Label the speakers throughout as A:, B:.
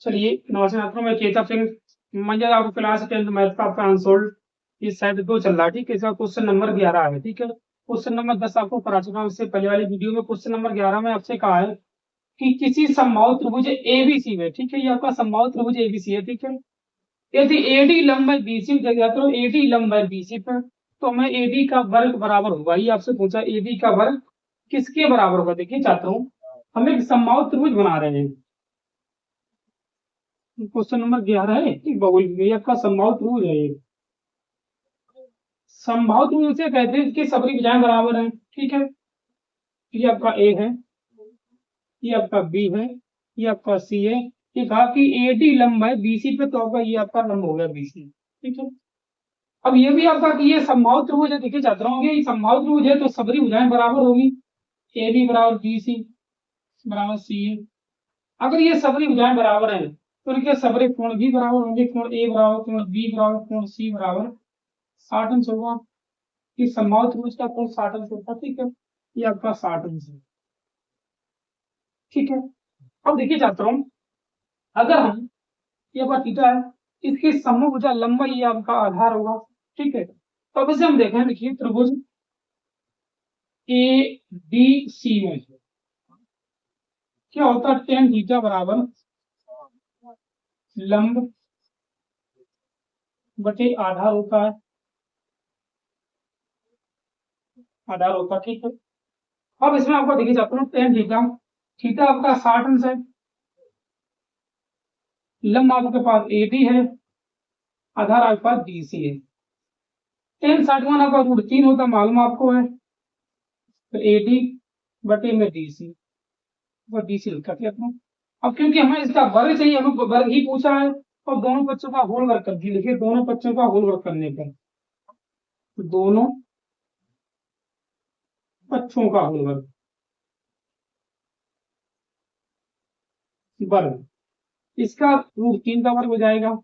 A: चलिए नमस्ते छात्रों, मैं केतन सिंह मंजर आपको क्लास 10th मैथ का आपका अनसोल्ड इस साइड 2 चल रहा है। ठीक है, इसका क्वेश्चन नंबर 11 है। ठीक है, क्वेश्चन नंबर 10 आपको करा चुका हूं इससे पहले वाली वीडियो में। क्वेश्चन नंबर 11 में आपसे कहा है कि किसी समबाहु त्रिभुज एबीसी में, ठीक है, ये आपका समबाहु त्रिभुज एबीसी है। ठीक है, यदि एडी लंब है बीसी तो एडी लंब है बीसी पर, तो हमें एडी का वर्ग बराबर होगा। ये आपसे पूछा एडी का वर्ग किसके बराबर होगा। देखिए छात्रों, हम एक समबाहु त्रिभुज बना रहे हैं। क्वेश्चन नंबर 11 है कि बहुल ये आपका समबाहु त्रिभुज है। ये समबाहु त्रिभुज से कहते हैं कि सभी भुजाएं बराबर हैं। ठीक है, ये आपका ए है, ये आपका बी है, ये आपका सी है। ये कहा कि एडी लंब है बीसी पे, तो आपका ये आपका लंब हो गया बीसी। ठीक है, अब ये भी आपका कि ये समबाहु त्रिभुज है। देखिए छात्रों, ये समबाहु त्रिभुज है तो सभी भुजाएं बराबर होगी। ए बी बराबर बी सी बराबर सी है। अगर ये सभी भुजाएं बराबर हैं तो इनके सभी कोण भी बराबर होंगे। कोण ए बराबर, कोण बी बराबर, कोण सी बराबर 60 अंश होगा। कि समबाहु त्रिभुज का कोण 60 अंश होता है। ठीक है, ये आपका 60 अंश है। ठीक है, अब देखिए छात्रों, अगर हम ये आपका थीटा है, इसकी समभुजा लंबाई ये आपका आधार होगा। ठीक है, तो अब इसे हम देखें। देखिए त्रिभुज ए डी सी में क्या होता है, टेन थीटा बराबर लंब बटे आधार होता है। आधार होता है, ठीक है। अब इसमें आपको देखिए छात्रों, टेन थीटा, थीटा आपका 60 अंश है, लंब आपके पास ए बी है, आधार आपके पास डी सी है। टेन 60 आपका √3 होता मालूम आपको है, तो ए डी बटे में डी सी, डी सी लिखा था अपना। अब क्योंकि हमें इसका वर्ग चाहिए, हमें वर्ग ही पूछा है, तो दोनों बच्चों का होल वर्क कर दिए। देखिए दोनों बच्चों का होल वर्क करने पर दोनों बच्चों का होल वर्क वर्ग, इसका √3 का वर्ग हो जाएगा।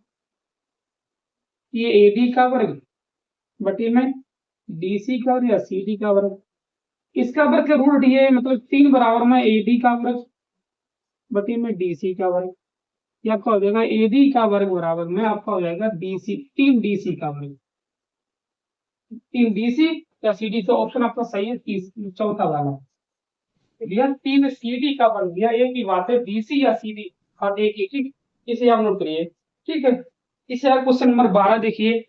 A: ये ए डी का वर्ग बटे में डी सी का वर्ग या सी डी का वर्ग। इसका वर्ग के रूट ये मतलब 3 बराबर में ए डी का वर्ग बटे में डी सी का वर्ग। ये आपका हो जाएगा ए डी का वर्ग बराबर में आपका हो जाएगा डी सी, 3 डी सी का वर्ग, 3 डी सी या सी डी। तो ऑप्शन आपका सही है, चौथा वाला दिया। 3 सी डी का वर्ग दिया, एक ही बात है, डी सी या सी डी और एक ही। ठीक, इसे आप नोट करिए। ठीक है, इसे आप क्वेश्चन नंबर 12 देखिए।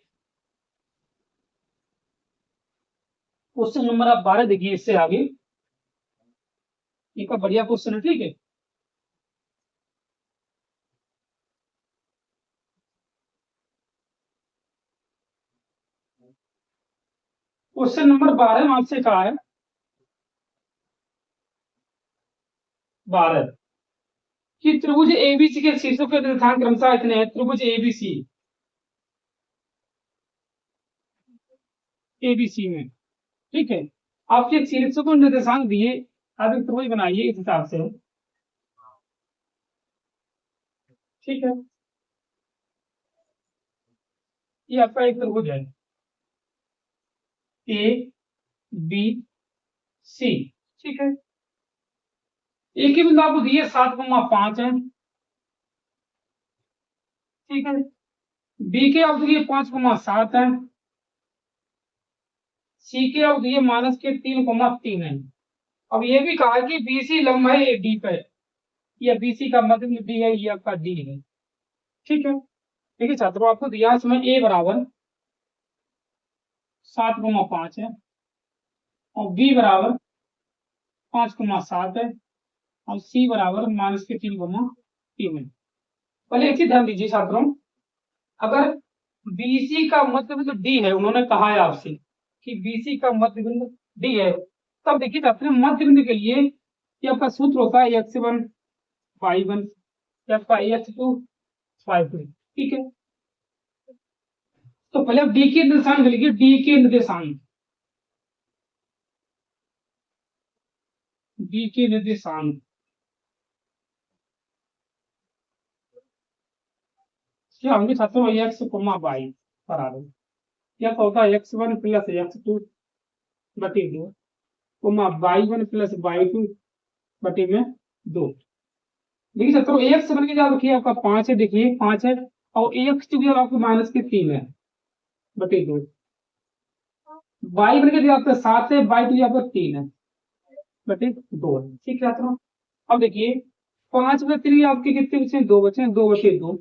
A: क्वेश्चन नंबर आप 12 देखिए, इससे आगे एक बढ़िया क्वेश्चन है। ठीक है, क्वेश्चन नंबर 12 में आपसे कहा है 12 कि त्रिभुज एबीसी के शीर्षों के निर्धारण क्रमशः इतने हैं। त्रिभुज एबीसी, एबीसी में, ठीक है, आपके शीर्षों को निर्देशांक दिए, आप एक त्रिभुज बनाइए इस हिसाब से। ठीक है, ये आपका एक त्रिभुज है ए बी सी। ठीक है, एक ही बिंदु आपको दिए 7,5 है। ठीक है, बी के आप दिए 5,7 है, सी के आप दिए माइनस के 3,3 है। अब ये भी कहा कि बीसी लंब है ए डी पे, या बीसी का मध्य डी है, ये आपका डी है। ठीक है, देखिए छात्रों, आपको दिया इसमें ए बराबर 7,5 है और बी बराबर 5,7 है और सी बराबर माइनस के 3,3 है। पहले एक चीज ध्यान दीजिए छात्रों, अगर बीसी का मध्य बिंदु डी है, उन्होंने कहा है आपसे कि बीसी का मध्य बिंदु डी है, तब देखिए छात्रों, मध्य बिंदु के लिए ये आपका सूत्र होता है x1 y1 या आपका x2 y2। ठीक है, तो पहले आप डी के निर्देशांक लिखिए, डी के निर्देशांक, डी के निर्देशांक क्या होंगे छात्रों, x, y बराबर क्या होता है x1 प्लस x2 बटे 2 y1 प्लस y2 बटे में 2। देखिए छात्रों एक्स बन के जब रखिए आपका 5 है, देखिए 5 है, और एक्स चूंकि आपको माइनस के 3 है बटे 2, वाई बन के आपका 7 है, वाई तो आपका 3 है बटे 2 है। ठीक है छात्रों, अब देखिए 5 बटे 3 आपके कितने बचे, 2 बचे, 2 बटे 2,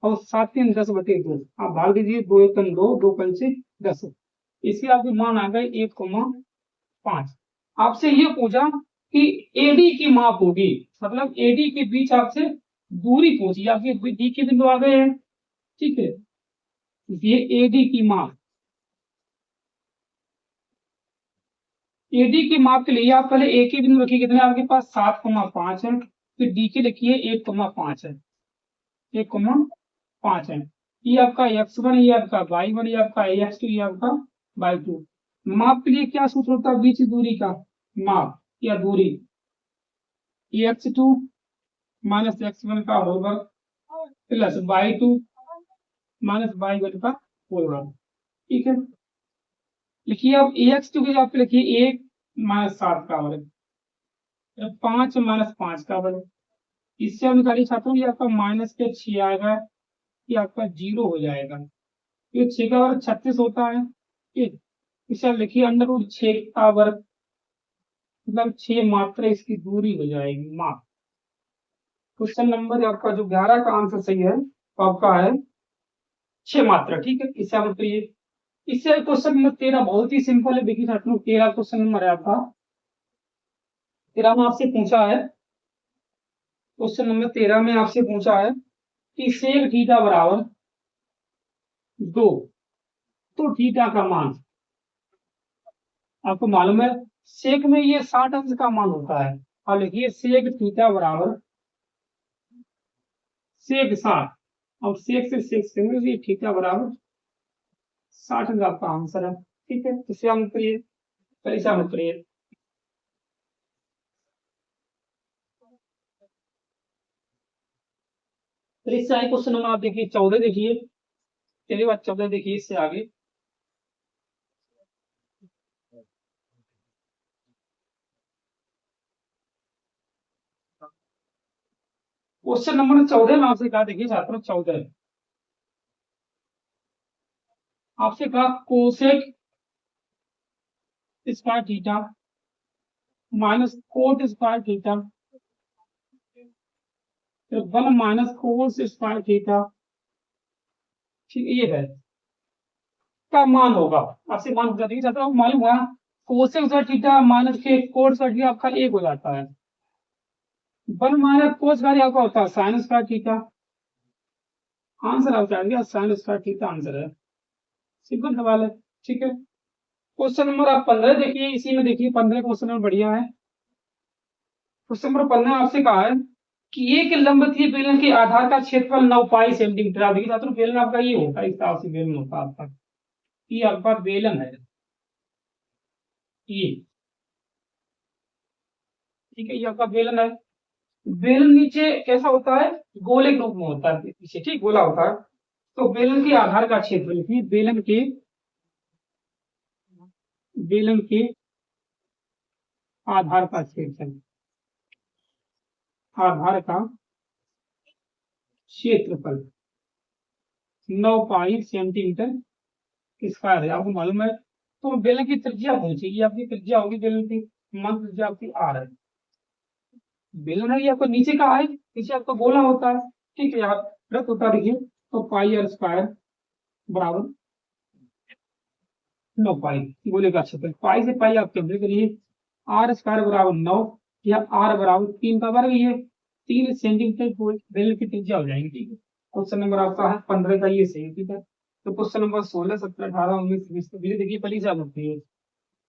A: और 7 3 10 बटे 2, आप भाग दीजिए, 2 1 2, 2 पंचे 10, इसके आपके मान आ गए 1,5। आपसे ये पूछा कि एडी की माप होगी, मतलब एडी के बीच आपसे दूरी पूछी, आपके डी के बिंदु आ गए हैं, ठीक है, ये एडी की माप, एडी की माप के लिए आप पहले ए के बिंदु रखिए, कितने आपके पास 7,5 है, फिर डी के लिखिए 1,5 है, 1,5 है, ये आपका x1, ये आपका y1, ये आपका x2, ये आपका y2। माप के लिए क्या सूत्र होता है, बीच की दूरी का माप या दूरी, x2 माइनस x1 का होल वर्ग प्लस y2 माइनस y1 का होल वर्ग। ठीक है, लिखिए आप ax2 के जगह पे लिखिए 1 माइनस 7 का वर्ग, 5 माइनस 5 का वर्ग, इससे हम निकालिए छात्रों, ये आपका माइनस के 6 आएगा, ये आपका 0 हो जाएगा, ये 6 का वर्ग 36 होता है। ठीक, इसे आप लिखिए अंडर रूट 6 का वर्ग, मतलब 6 मात्रा इसकी दूरी हो जाएगी माप। क्वेश्चन नंबर आपका जो 11 का आंसर सही है, तो आपका है 6 मात्रा। ठीक है, इससे आप करिए। इससे क्वेश्चन नंबर 13 बहुत ही सिंपल है, देखिए छात्रों 13 क्वेश्चन नंबर है आपका, 13 में आपसे पूछा है, क्वेश्चन नंबर 13 में आपसे पूछा है कि सेक थीटा बराबर 2, तो थीटा का मान, आपको मालूम है सेक में ये 60 अंश का मान होता है, और लिखिए सेक थीटा बराबर सेक 60, और सेक से सेक से थीटा बराबर 60 अंश आपका आंसर है। ठीक है, इसे हम करिए, परेशान करिए। तो इससे आगे क्वेश्चन नंबर आप देखिए 14 देखिए, चलिए बात 14 देखिए, इससे आगे क्वेश्चन नंबर 14 में आपसे कहा, देखिए छात्रों 14 आपसे कहा cosec square theta minus cot square theta, फिर 1 माइनस कोस स्क्वायर थीटा, ठीक ये है का मान होगा, आपसे मान पूछा, देखिए छात्रों मालूम हुआ कोसेक स्क्वायर थीटा माइनस के कोट स्क्वायर थीटा आपका एक हो जाता है, 1 माइनस कोस स्क्वायर आपका होता है साइन स्क्वायर थीटा, आंसर आपका आ गया साइन स्क्वायर थीटा आंसर है, सिंपल सवाल है। ठीक है, क्वेश्चन नंबर आप 15 देखिए, इसी में देखिए 15 क्वेश्चन नंबर बढ़िया है। क्वेश्चन नंबर 15 आपसे कहा है कि एक लंबवतीय बेलन के आधार का क्षेत्रफल 9 पाई सेंटीमीटर, आप देखिए छात्रों बेलन आपका ये होता है, इस तरह से बेलन होता है आपका, ये आपका बेलन है ये, ठीक है, ये आपका बेलन है। बेलन नीचे कैसा होता है, गोले के रूप में होता है पीछे, ठीक गोला होता है, तो बेलन के आधार का क्षेत्रफल लिखिए, बेलन के आधार का क्षेत्रफल, आधार का क्षेत्रफल 9 पाई सेंटीमीटर स्क्वायर है, आपको मालूम है, तो बेलन की त्रिज्या होनी चाहिए, आपकी त्रिज्या होगी बेलन की, मान त्रिज्या आपकी आर है, बेलन है ये आपको नीचे का है, नीचे आपका गोला होता है, ठीक है, आप रख होता देखिए, तो पाई आर स्क्वायर बराबर 9 पाई, गोले का क्षेत्रफल, पाई से पाई आप कैंसिल करिए, आर स्क्वायर बराबर 9, या आर बराबर 3 का वर्ग, ये 3 सेंटीमीटर बेलन की त्रिज्या हो जाएगी। ठीक है, क्वेश्चन नंबर आपका है 15 का ये सही, ठीक है। तो क्वेश्चन नंबर 16 17 18 19 20 देखिए पहली से आप होती है,